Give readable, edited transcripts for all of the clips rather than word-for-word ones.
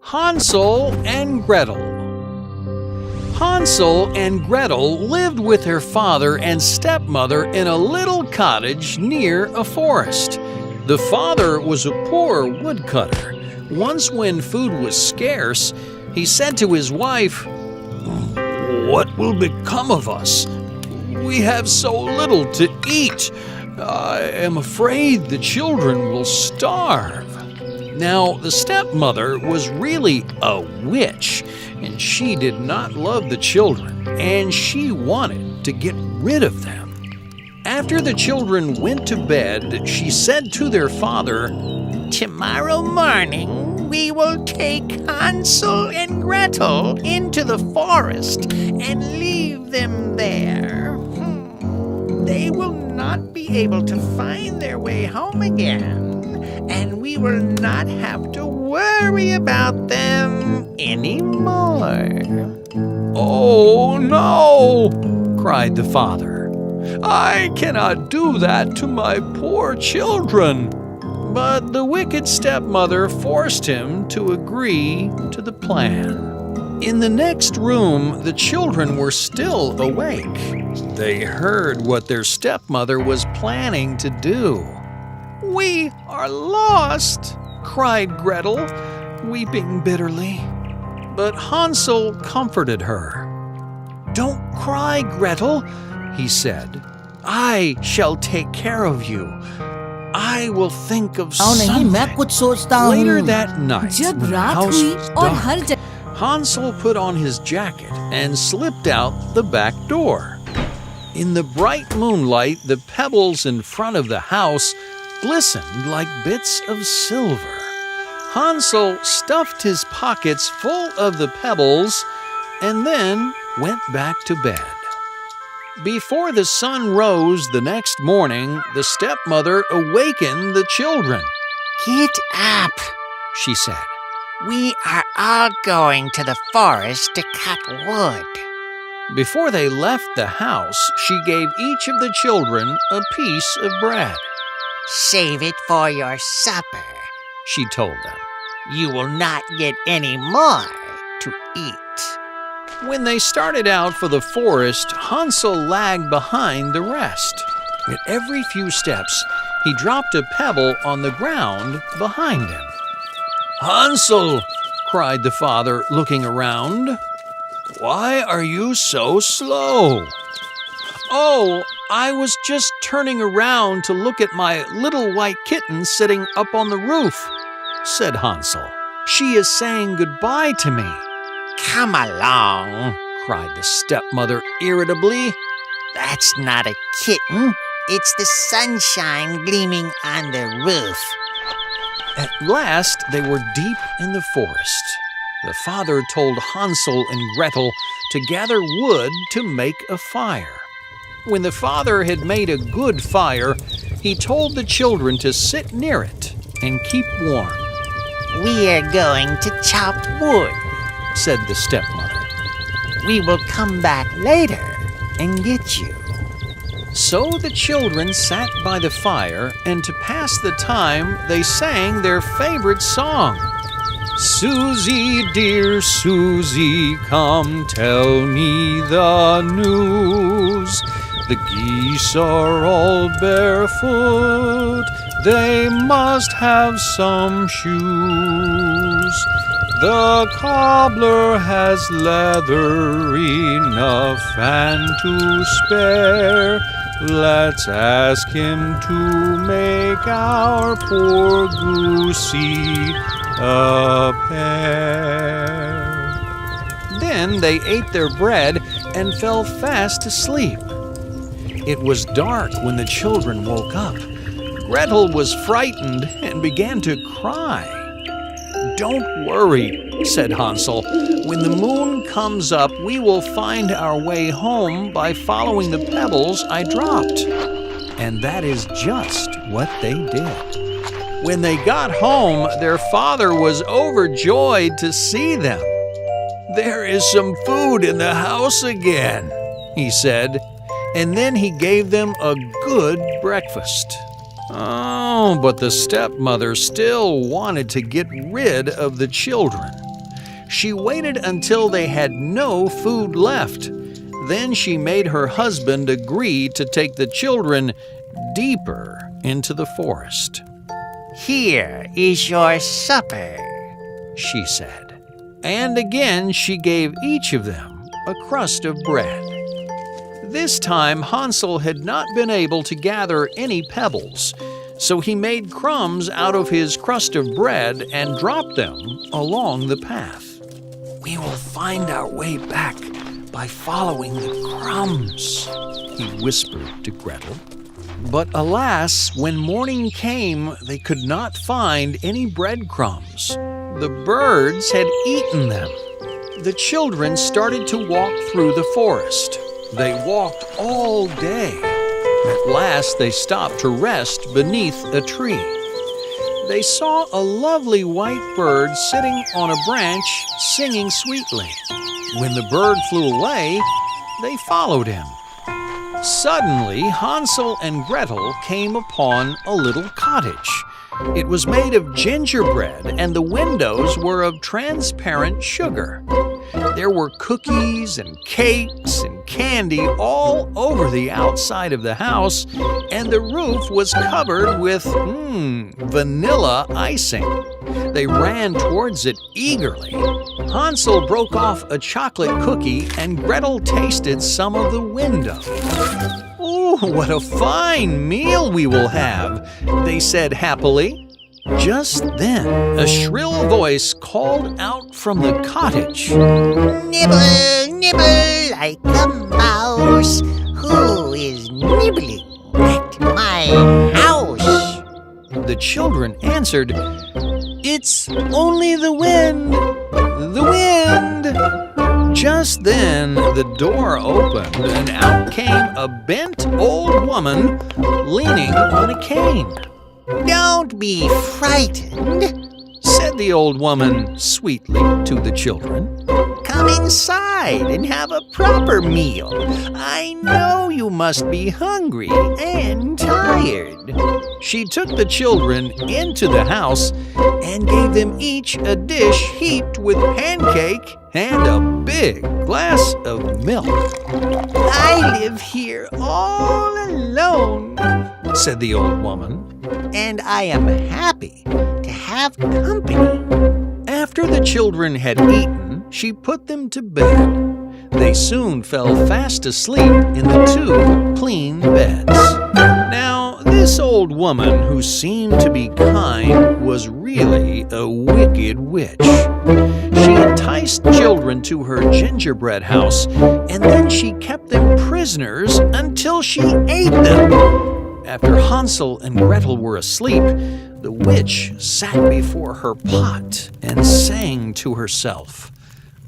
Hansel and Gretel. Hansel and Gretel lived with their father and stepmother in a little cottage near a forest. The father was a poor woodcutter. Once when food was scarce, he said to his wife, "What will become of us? We have so little to eat. I am afraid the children will starve." Now, the stepmother was really a witch, and she did not love the children, and she wanted to get rid of them. After the children went to bed, she said to their father, "Tomorrow morning we will take Hansel and Gretel into the forest and leave them there. They will not be able to find their way home again, and we will not have to worry about them anymore." "Oh, no!" cried the father. "I cannot do that to my poor children." But the wicked stepmother forced him to agree to the plan. In the next room, the children were still awake. They heard what their stepmother was planning to do. "We are lost!" cried Gretel, weeping bitterly. But Hansel comforted her. "Don't cry, Gretel," he said. "I shall take care of you. I will think of something." Later that night, when the house was dark, Hansel put on his jacket and slipped out the back door. In the bright moonlight, the pebbles in front of the house glistened like bits of silver. Hansel stuffed his pockets full of the pebbles and then went back to bed. Before the sun rose the next morning, the stepmother awakened the children. "Get up," she said. "We are all going to the forest to cut wood." Before they left the house, she gave each of the children a piece of bread. "Save it for your supper," she told them. "You will not get any more to eat." When they started out for the forest, Hansel lagged behind the rest. At every few steps, he dropped a pebble on the ground behind him. "Hansel!" cried the father, looking around. "Why are you so slow?" "Oh, I was just turning around to look at my little white kitten sitting up on the roof," said Hansel. "She is saying goodbye to me." "Come along," cried the stepmother irritably. "That's not a kitten. It's the sunshine gleaming on the roof." At last, they were deep in the forest. The father told Hansel and Gretel to gather wood to make a fire. When the father had made a good fire, he told the children to sit near it and keep warm. "We are going to chop wood," said the stepmother. "We will come back later and get you." So the children sat by the fire, and to pass the time, they sang their favorite song. "Susie, dear Susie, come tell me the news. The geese are all barefoot, they must have some shoes. The cobbler has leather enough and to spare. Let's ask him to make our poor goosey a pair." Then they ate their bread and fell fast asleep. It was dark when the children woke up. Gretel was frightened and began to cry. "Don't worry," said Hansel. "When the moon comes up, we will find our way home by following the pebbles I dropped." And that is just what they did. When they got home, their father was overjoyed to see them. "There is some food in the house again," he said, and then he gave them a good breakfast. Oh, but the stepmother still wanted to get rid of the children. She waited until they had no food left. Then she made her husband agree to take the children deeper into the forest. "Here is your supper," she said. And again she gave each of them a crust of bread. This time Hansel had not been able to gather any pebbles, so he made crumbs out of his crust of bread and dropped them along the path. "We will find our way back by following the crumbs," he whispered to Gretel. But alas, when morning came, they could not find any breadcrumbs. The birds had eaten them. The children started to walk through the forest. They walked all day. At last they stopped to rest beneath a tree. They saw a lovely white bird sitting on a branch singing sweetly. When the bird flew away, they followed him. Suddenly, Hansel and Gretel came upon a little cottage. It was made of gingerbread, and the windows were of transparent sugar. There were cookies and cakes and candy all over the outside of the house, and the roof was covered with vanilla icing. They ran towards it eagerly. Hansel broke off a chocolate cookie, and Gretel tasted some of the window. "Oh, what a fine meal we will have," they said happily. Just then, a shrill voice called out from the cottage, "Nibble, nibble like a mouse. Who is nibbling at my house?" The children answered, "It's only the wind, the wind." Just then, the door opened and out came a bent old woman leaning on a cane. "Don't be frightened," said the old woman sweetly to the children. "Come inside and have a proper meal. I know you must be hungry and tired." She took the children into the house and gave them each a dish heaped with pancake and a big glass of milk. "I live here all alone," said the old woman, "and I am happy to have company." After the children had eaten, she put them to bed. They soon fell fast asleep in the two clean beds. Now, this old woman, who seemed to be kind, was really a wicked witch. She enticed children to her gingerbread house, and then she kept them prisoners until she ate them. After Hansel and Gretel were asleep, the witch sat before her pot and sang to herself,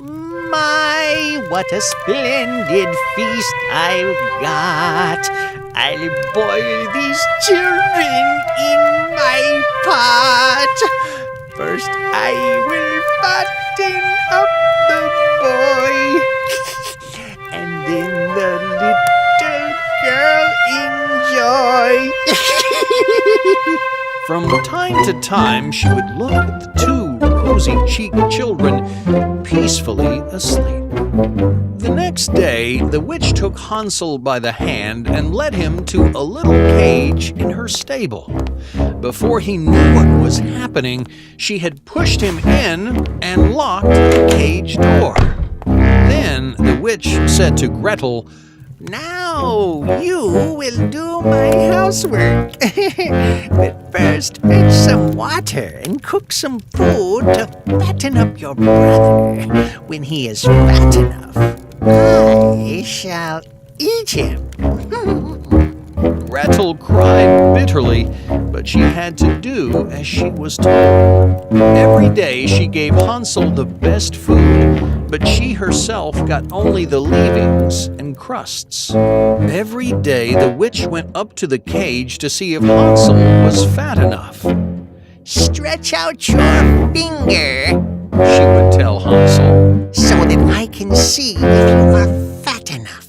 "My, what a splendid feast I've got. I'll boil these children in my pot. First I will fatten up the boy, and then the little girl enjoy." From time to time, she would look at the two rosy-cheeked children peacefully asleep. The next day, the witch took Hansel by the hand and led him to a little cage in her stable. Before he knew what was happening, she had pushed him in and locked the cage door. Then the witch said to Gretel, "Now you will do my housework. But first fetch some water and cook some food to fatten up your brother. When he is fat enough, I shall eat him." Gretel cried bitterly, but she had to do as she was told. Every day she gave Hansel the best food, but she herself got only the leavings and crusts. Every day the witch went up to the cage to see if Hansel was fat enough. "Stretch out your finger," she would tell Hansel, "so that I can see if you are fat enough."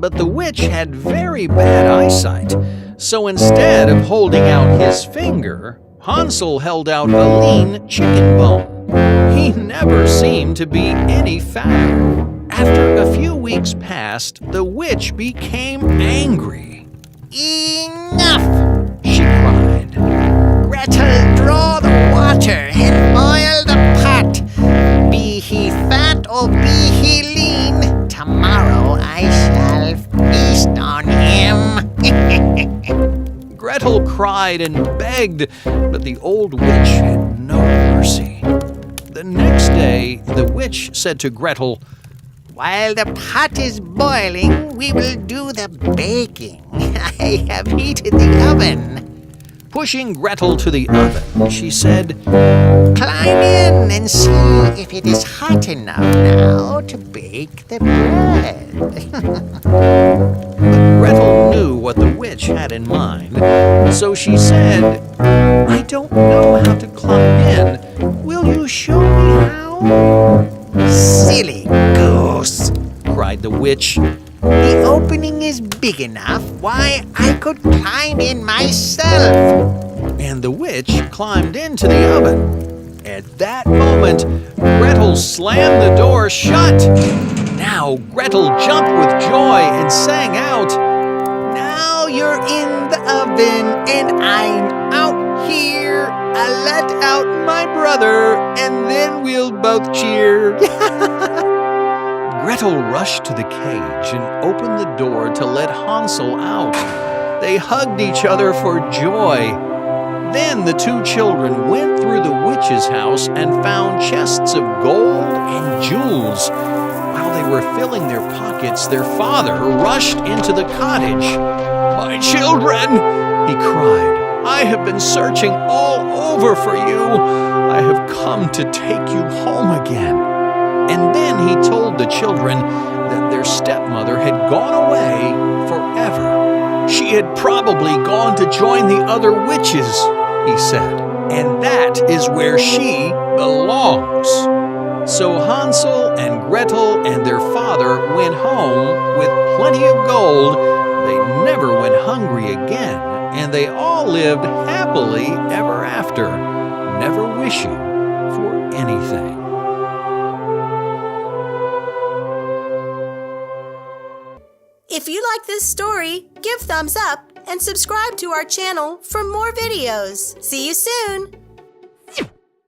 But the witch had very bad eyesight, so instead of holding out his finger, Hansel held out a lean chicken bone. He never seemed to be any fatter. After a few weeks passed, the witch became angry. Enough! She cried. Gretel, draw the water and boil the pot. Be he fat or be he lean, tomorrow I shall feast on him. Gretel cried and begged, but the old witch had no mercy. The next day, the witch said to Gretel, While the pot is boiling, we will do the baking. I have heated the oven. Pushing Gretel to the oven, she said, Climb in and see if it is hot enough now to bake the bread. But Gretel knew what the witch had in mind, so she said, I don't know how to climb in. Will you show me how? Silly goose, cried the witch. The opening is big enough. Why, I could climb in myself. And the witch climbed into the oven. At that moment, Gretel slammed the door shut. Now Gretel jumped with joy and sang out, Now you're in the oven and I'm out here. I let out my brother and then we'll both cheer. Gretel rushed to the cage and opened the door to let Hansel out. They hugged each other for joy. Then the two children went through the witch's house and found chests of gold and jewels. While they were filling their pockets, their father rushed into the cottage. My children, he cried, I have been searching all over for you. I have come to take you home again. And then he told the children that their stepmother had gone away forever. She had probably gone to join the other witches, he said, and that is where she belongs. So Hansel and Gretel and their father went home with plenty of gold. They never went hungry again, and they all lived happily ever after, never wishing for anything. If you like this story, give thumbs up and subscribe to our channel for more videos. See you soon!